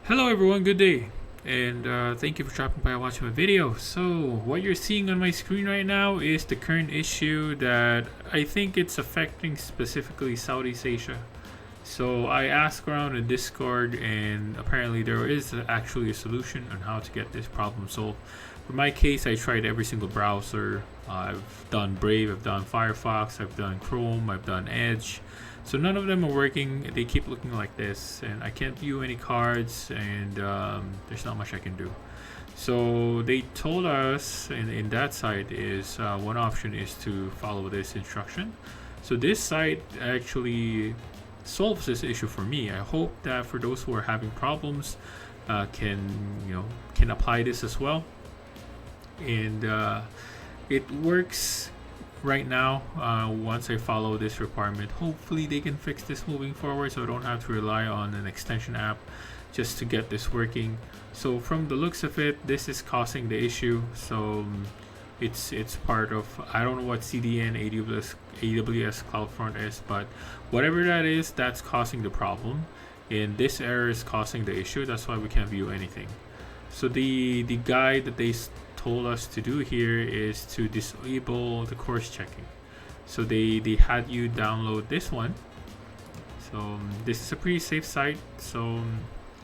Hello everyone, good day, and thank you for dropping by and watching my video. So what you're seeing on my screen right now is the current issue that I think it's affecting specifically Southeast Asia. So I asked around in Discord, and apparently there is actually a solution on how to get this problem solved. For my case, I tried every single browser. I've done Brave, I've done Firefox, I've done Chrome, I've done Edge. So none of them are working. They keep looking like this, and I can't view any cards, and there's not much I can do. So they told us in that site is one option is to follow this instruction. So this site actually solves this issue for me. I hope that for those who are having problems can apply this as well, and it works right now. Once I follow this requirement, hopefully they can fix this moving forward, so I don't have to rely on an extension app just to get this working. So from the looks of it, this is causing the issue. So it's part of, I don't know what CDN AWS CloudFront is, but whatever that is, that's causing the problem, and this error is causing the issue. That's why we can't view anything. So the guide that they told us to do here is to disable the course checking. So they had you download this one. So this is a pretty safe site. So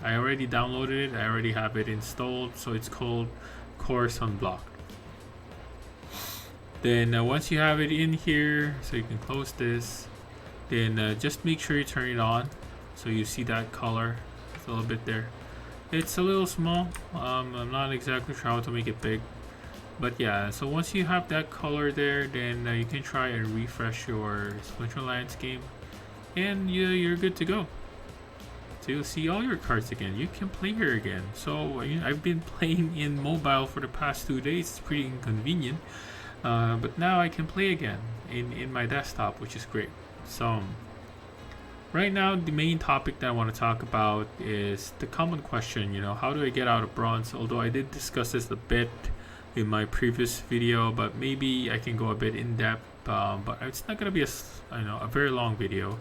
I already downloaded it, I already have it installed. So it's called Course Unblocked. Then once you have it in here, so you can close this, then just make sure you turn it on. So you see that color, it's a little bit there. It's a little small. I'm not exactly sure how to make it big, but yeah. So once you have that color there, then you can try and refresh your Splinterlands game, and you're good to go. So you'll see all your cards again. You can play here again. So I've been playing in mobile for the past 2 days. It's pretty inconvenient, but now I can play again in my desktop, which is great. So right now, the main topic that I want to talk about is the common question, how do I get out of bronze? Although I did discuss this a bit in my previous video, but maybe I can go a bit in depth. But it's not going to be a very long video.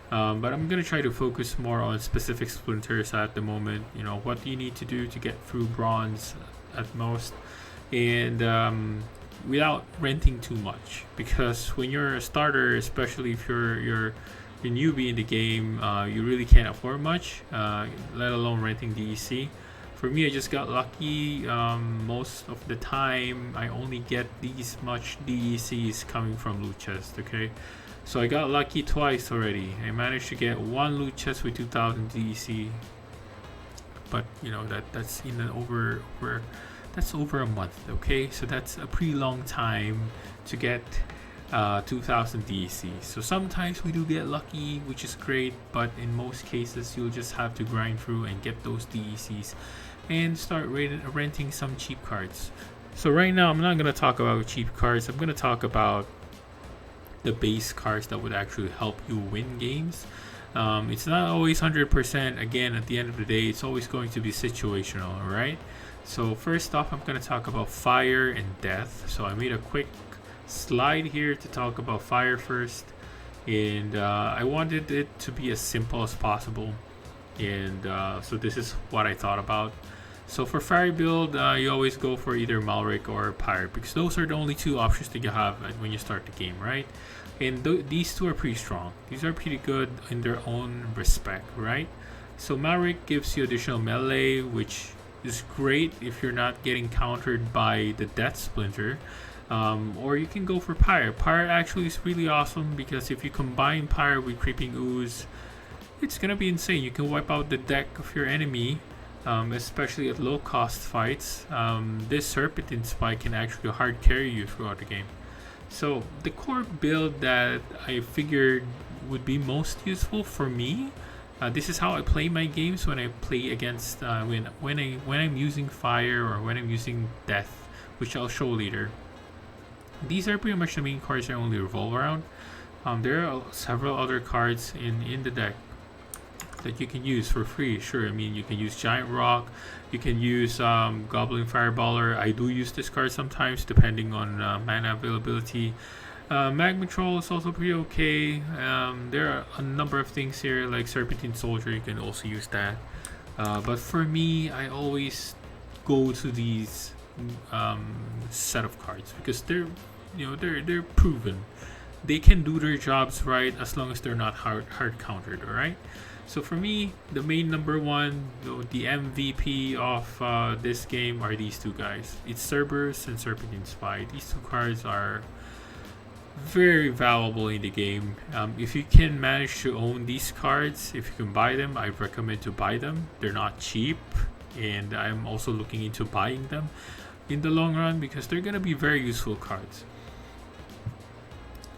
But I'm going to try to focus more on specific splinters at the moment. What do you need to do to get through bronze at most, and without renting too much, because when you're a starter, especially if you're a newbie in the game, you really can't afford much, let alone renting DEC. For me, I just got lucky. Most of the time, I only get these much DECs coming from loot chest. Okay, so I got lucky twice already. I managed to get one loot chest with 2,000 DEC, but that's in an over that's over a month. Okay, so that's a pretty long time to get 2,000 DEC. So sometimes we do get lucky, which is great, but in most cases you'll just have to grind through and get those DECs and start renting some cheap cards. So right now I'm not going to talk about cheap cards. I'm going to talk about the base cards that would actually help you win games. It's not always 100%. Again, at the end of the day, it's always going to be situational. All right, so first off, I'm going to talk about fire and death. So I made a quick slide here to talk about fire first, and I wanted it to be as simple as possible, and so this is what I thought about. So for fire build, you always go for either Malric or Pyre, because those are the only two options that you have when you start the game, right? And these two are pretty strong. These are pretty good in their own respect, right? So Malric gives you additional melee, which is great if you're not getting countered by the Death Splinter. Or you can go for Pyre. Pyre actually is really awesome, because if you combine Pyre with Creeping Ooze, it's gonna be insane. You can wipe out the deck of your enemy, especially at low cost fights. This Serpentine Spike can actually hard carry you throughout the game. So the core build that I figured would be most useful for me, this is how I play my games when I play against when I'm using fire or when I'm using death, which I'll show later. These are pretty much the main cards I only revolve around. There are several other cards in the deck that you can use for free. Sure, I mean, you can use Giant Rock, you can use Goblin Fireballer. I do use this card sometimes depending on mana availability. Magma Troll is also pretty okay. There are a number of things here, like Serpentine Soldier, you can also use that. But for me, I always go to these set of cards because they're proven. They can do their jobs right as long as they're not hard countered. All right. So for me, the main number one, the MVP of this game are these two guys. It's Cerberus and Serpentine Spy. These two cards are very valuable in the game. If you can manage to own these cards, if you can buy them, I recommend to buy them. They're not cheap, and I'm also looking into buying them in the long run because they're gonna be very useful cards.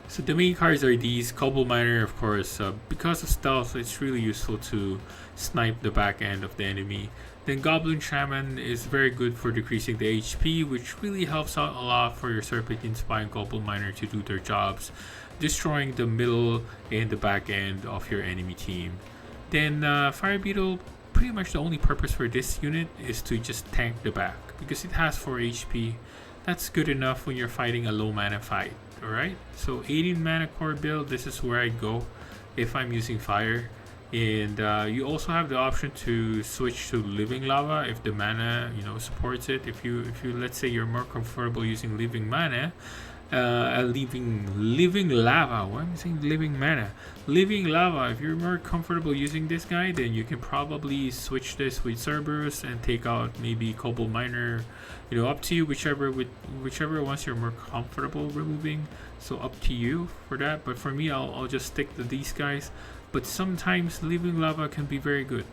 So the main cards are these. Cobble Miner, of course, because of stealth, it's really useful to snipe the back end of the enemy. Then Goblin Shaman is very good for decreasing the HP, which really helps out a lot for your Serpentine Spy and Cobble Miner to do their jobs, destroying the middle and the back end of your enemy team. Then Fire Beetle, pretty much the only purpose for this unit is to just tank the back because it has 4 HP. That's good enough when you're fighting a low mana fight. Alright, so 18 mana core build, this is where I go if I'm using fire. And you also have the option to switch to living lava if the mana supports it. If you let's say you're more comfortable using living mana, living lava. Why am I saying living mana? Living lava. If you're more comfortable using this guy, then you can probably switch this with Cerberus and take out maybe Cobble Miner. Up to you, whichever ones you're more comfortable removing. So up to you for that. But for me, I'll just stick to these guys. But sometimes living lava can be very good.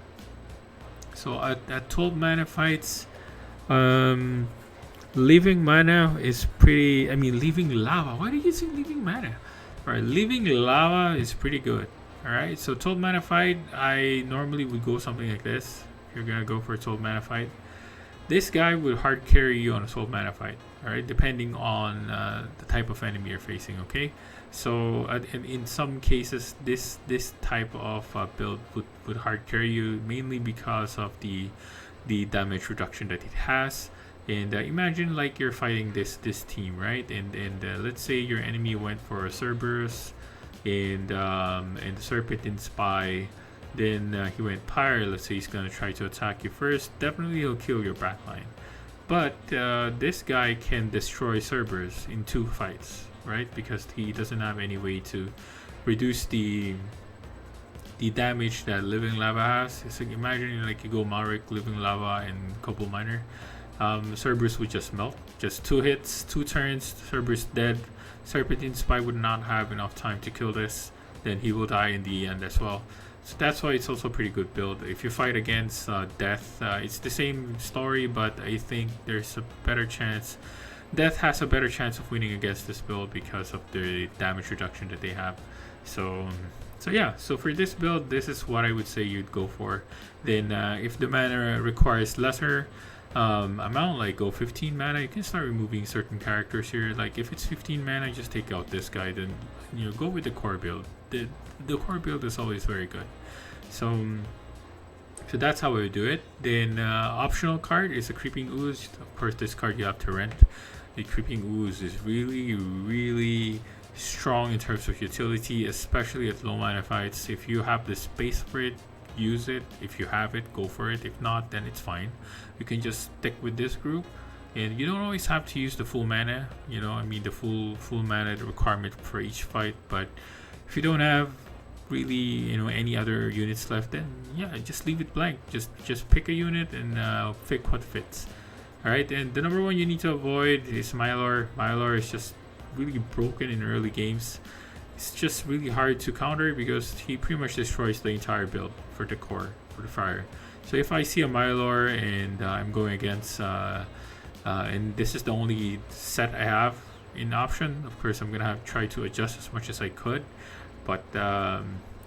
So at 12 mana fights, living mana is pretty. I mean, living lava. Why do you say living mana? Alright, living lava is pretty good. Alright, so 12 mana fight, I normally would go something like this. If you're gonna go for a 12 mana fight, this guy would hard carry you on a 12 mana fight. Alright, depending on the type of enemy you're facing. Okay, so in some cases, this type of build would hard carry you mainly because of the damage reduction that it has. And imagine like you're fighting this team, right? And let's say your enemy went for a Cerberus and Serpentine Spy. Then he went Pyre. Let's say he's gonna try to attack you first. Definitely he'll kill your backline. But this guy can destroy Cerberus in 2 fights, right? Because he doesn't have any way to reduce the damage that living lava has. It's like imagine like you go Marik, living lava, and Cobble Miner. Cerberus would just melt. Just 2 hits, 2 turns, Cerberus dead. Serpentine Spy would not have enough time to kill this. Then he will die in the end as well. So that's why it's also a pretty good build. If you fight against Death, it's the same story, but I think there's a better chance. Death has a better chance of winning against this build because of the damage reduction that they have. So yeah, so for this build, this is what I would say you'd go for. Then if the mana requires lesser amount, like go 15 mana, you can start removing certain characters here. Like if it's 15 mana, just take out this guy, then go with the core build. The core build is always very good. So that's how I would do it. Then optional card is a Creeping Ooze. Of course, this card you have to rent. The Creeping Ooze is really strong in terms of utility, especially at low mana fights. If you have the space for it, use it. If you have it, go for it. If not, then it's fine. You can just stick with this group, and you don't always have to use the full mana. The full mana requirement for each fight. But if you don't have really any other units left, then yeah, just leave it blank. Just pick a unit and pick what fits. All right, and the number one you need to avoid is Mylor. Mylor is just really broken in early games. It's just really hard to counter because he pretty much destroys the entire build for the core, for the fire. So if I see a Mylor and I'm going against and this is the only set I have in option, of course I'm gonna try to adjust as much as I could, but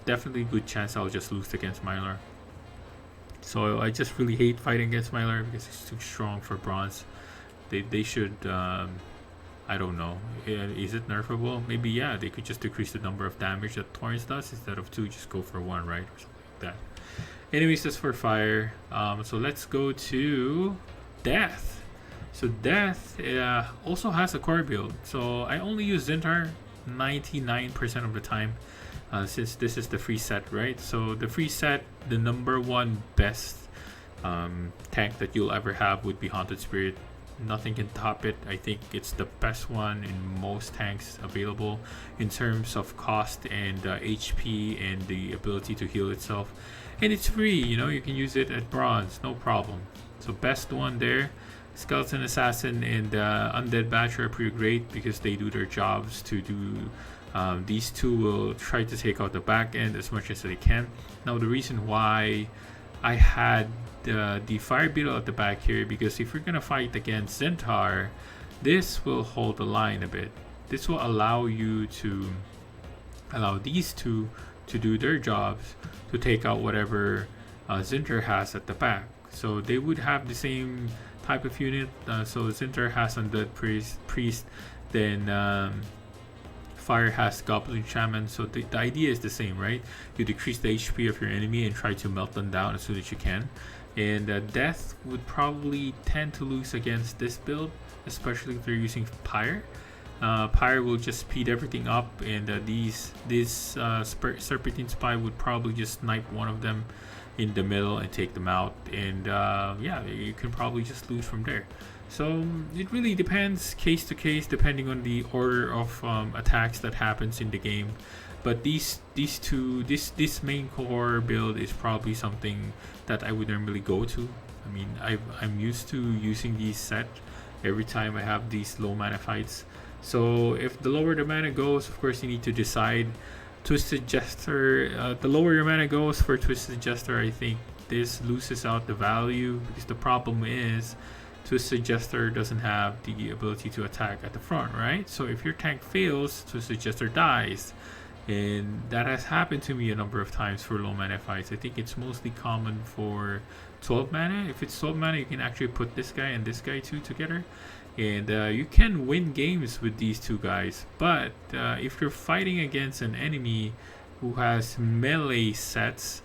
definitely good chance I'll just lose against Mylor. So I just really hate fighting against Mylor because it's too strong for bronze. They should I don't know, is it nerfable? Maybe yeah, they could just decrease the number of damage that Torrens does. Instead of 2, just go for 1, right, or something like that. Anyways, that's for fire. So let's go to Death. So Death also has a core build. So I only use Zintar 99% of the time, since this is the free set, right? So the free set, the number one best tank that you'll ever have would be Haunted Spirit. Nothing can top it. I think it's the best one in most tanks available in terms of cost and HP and the ability to heal itself. And it's free, you know, you can use it at bronze, no problem. So best one there. Skeleton Assassin and Undead Badger are pretty great because they do their jobs to do. These two will try to take out the back end as much as they can. Now the reason why I had the Fire Beetle at the back here, because if you're gonna fight against Centaur, this will hold the line a bit. This will allow you to allow these two to do their jobs to take out whatever Zinter has at the back. So they would have the same type of unit. So Zinter has Undead Priest, then Fire has Goblin Shaman. So the idea is the same, right? You decrease the HP of your enemy and try to melt them down as soon as you can. And Death would probably tend to lose against this build, especially if they're using Pyre. Pyre will just speed everything up, and this Serpentine Spy would probably just snipe one of them in the middle and take them out, and yeah, you can probably just lose from there. So it really depends case to case, depending on the order of attacks that happens in the game. But this main core build is probably something that I would normally go to. I mean, I'm used to using these set every time I have these low mana fights. So if the lower the mana goes, of course you need to decide. Twisted Jester, the lower your mana goes for Twisted Jester, I think this loses out the value, because the problem is Twisted Jester doesn't have the ability to attack at the front, right? So if your tank fails, Twisted Jester dies. And that has happened to me a number of times for low mana fights. I think it's mostly common for 12 mana. If it's 12 mana, you can actually put this guy and this guy too together. And you can win games with these two guys. But if you're fighting against an enemy who has melee sets,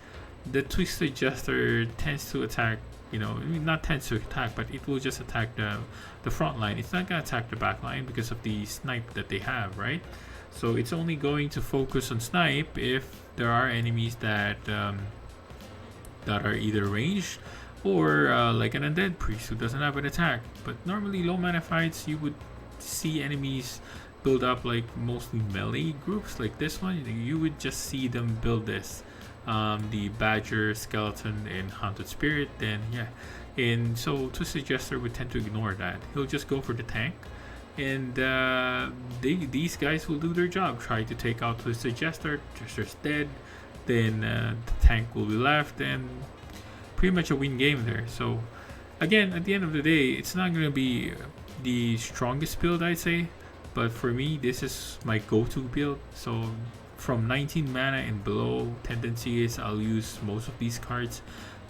the Twisted Jester tends to attack, you know, not tends to attack, but it will just attack the front line. It's not going to attack the back line because of the snipe that they have, right? So it's only going to focus on snipe if there are enemies that are either ranged or like an Undead Priest who doesn't have an attack. But normally low mana fights, you would see enemies build up like mostly melee groups like this one. You would just see them build this. The Badger, Skeleton, and Haunted Spirit, then yeah. And so Twisted Jester would tend to ignore that. He'll just go for the tank. And these guys will do their job. Try to take out Twisted Jester. Jester's dead. Then the tank will be left, and pretty much a win game there. So again, at the end of the day, it's not going to be the strongest build, I'd say. But for me, this is my go-to build. So from 19 mana and below tendency is I'll use most of these cards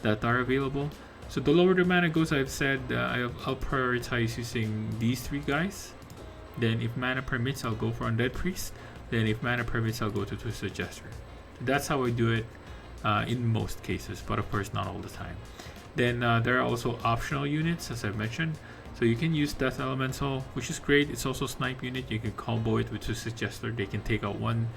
that are available. So the lower the mana goes, I've said I'll prioritize using these three guys. Then if mana permits, I'll go for Undead Priest. Then if mana permits, I'll go to Twisted Jester. That's how I do it in most cases, but of course not all the time. Then there are also optional units, as I've mentioned. So you can use Death Elemental, which is great. It's also snipe unit. You can combo it with Twisted Jester. They can take out one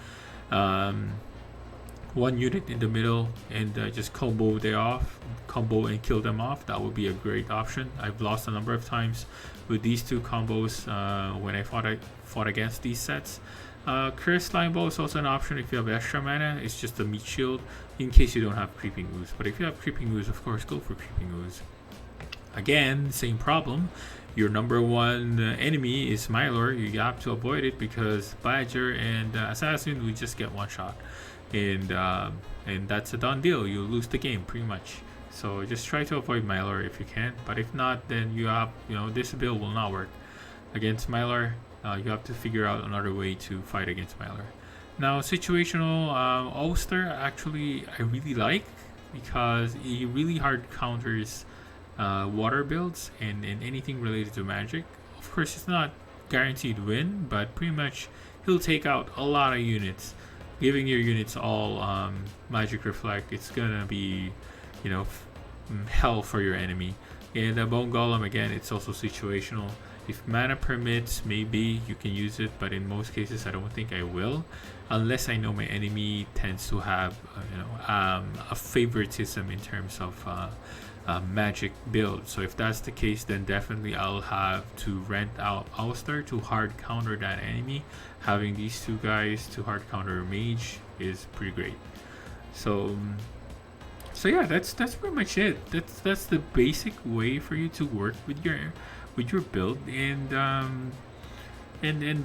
unit in the middle and just combo and kill them off. That would be a great option. I've lost a number of times with these two combos when I fought against these sets. Cursed Slime Ball is also an option if you have extra mana. It's just a meat shield in case you don't have Creeping Ooze. But if you have Creeping Ooze, of course, go for Creeping Ooze. Again, same problem. Your number one enemy is Mylor. You have to avoid it because Badger and Assassin will just get one shot. And that's a done deal. You lose the game pretty much. So just try to avoid Mylor if you can. But if not, then this build will not work against Mylor. You have to figure out another way to fight against Mylor. Now, situational Ulster actually I really like because he really hard counters water builds and anything related to magic. Of course, it's not guaranteed win, but pretty much he'll take out a lot of units. Giving your units all magic reflect, it's gonna be, hell for your enemy. And the Bone Golem, again, it's also situational. If mana permits, maybe you can use it, but in most cases, I don't think I will, unless I know my enemy tends to have, a favoritism in terms of magic build. So if that's the case, then definitely I'll have to rent out Alistar to hard counter that enemy. Having these two guys to hard counter a mage is pretty great. So yeah, that's pretty much it. That's the basic way for you to work with your build. And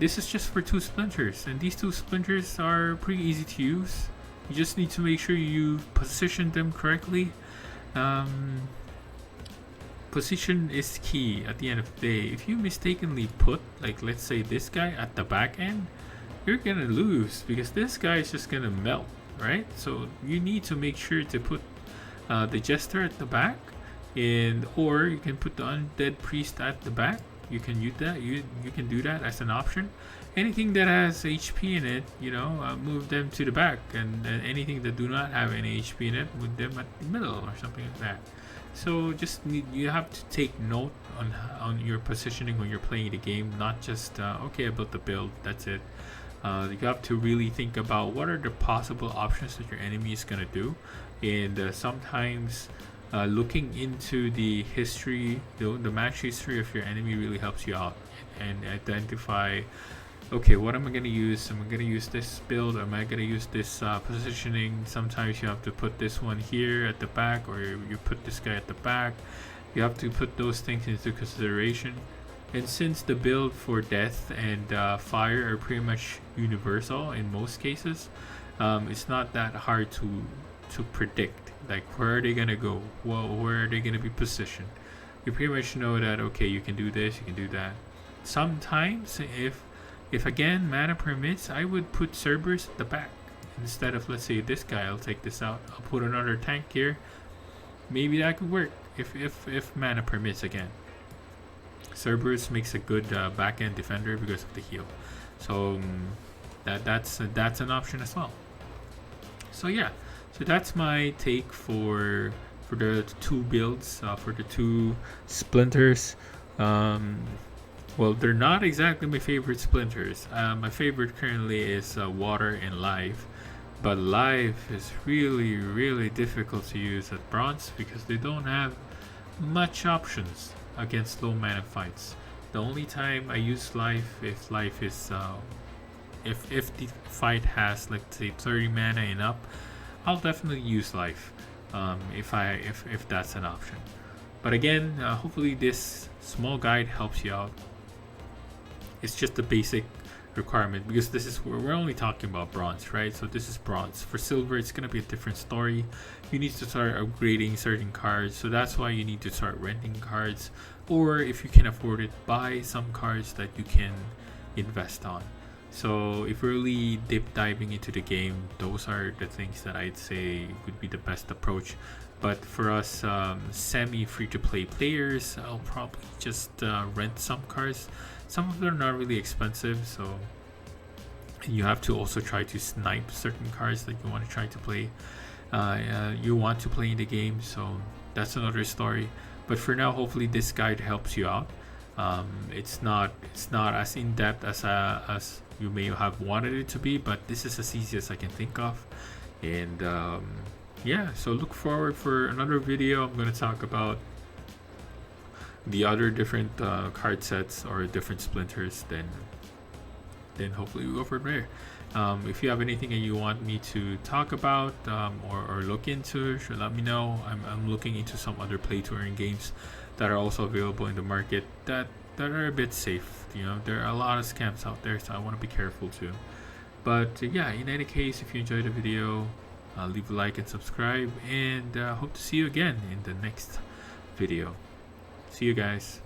this is just for 2 splinters, and these 2 splinters are pretty easy to use. You just need to make sure you position them correctly. Position is key at the end of the day. If you mistakenly put, like, let's say this guy at the back end, you're gonna lose because this guy is just gonna melt, right? So you need to make sure to put the jester at the back, or you can put the undead priest at the back. You can use that. You can do that as an option. Anything that has HP in it, move them to the back, and anything that do not have any HP in it, move them at the middle or something like that. So you have to take note on your positioning when you're playing the game, not just okay, I built the build, that's it. You have to really think about what are the possible options that your enemy is gonna do, and sometimes looking into the history, the match history of your enemy really helps you out and identify, okay, what am I going to use? Am I going to use this build? Am I going to use this positioning? Sometimes you have to put this one here at the back, or you put this guy at the back. You have to put those things into consideration. And since the build for death and fire are pretty much universal in most cases, it's not that hard to predict. Like, where are they gonna go? Well, where are they gonna be positioned? You pretty much know that, okay, you can do this, you can do that. Sometimes, if again mana permits, I would put Cerberus at the back instead of, let's say, this guy. I'll take this out. I'll put another tank here. Maybe that could work if mana permits again. Cerberus makes a good back end defender because of the heal. So that's an option as well. So yeah. So that's my take for the 2 builds, for the 2 splinters. Well, they're not exactly my favorite splinters. My favorite currently is water and live, but live is really, really difficult to use at bronze because they don't have much options against low mana fights. The only time I use live if life is if the fight has, like, say, 30 mana and up, I'll definitely use life if that's an option. But again, hopefully this small guide helps you out. It's just a basic requirement because this is we're only talking about bronze, right? So this is bronze. For silver, it's gonna be a different story. You need to start upgrading certain cards, so that's why you need to start renting cards, or if you can afford it, buy some cards that you can invest on. So if you're really deep diving into the game, those are the things that I'd say would be the best approach. But for us semi free to play players, I'll probably just rent some cards. Some of them are not really expensive, so you have to also try to snipe certain cards that you want to try to play. You want to play in the game, so that's another story. But for now, hopefully this guide helps you out. It's not as in depth as you may have wanted it to be, but this is as easy as I can think of. And yeah, so look forward for another video. I'm going to talk about the other different card sets or different splinters. Then hopefully we go from there. If you have anything that you want me to talk about or look into, sure, let me know. I'm looking into some other play touring games that are also available in the market that are a bit safe. There are a lot of scams out there, so I want to be careful too. But yeah, in any case, if you enjoyed the video, leave a like and subscribe, and hope to see you again in the next video. See you guys.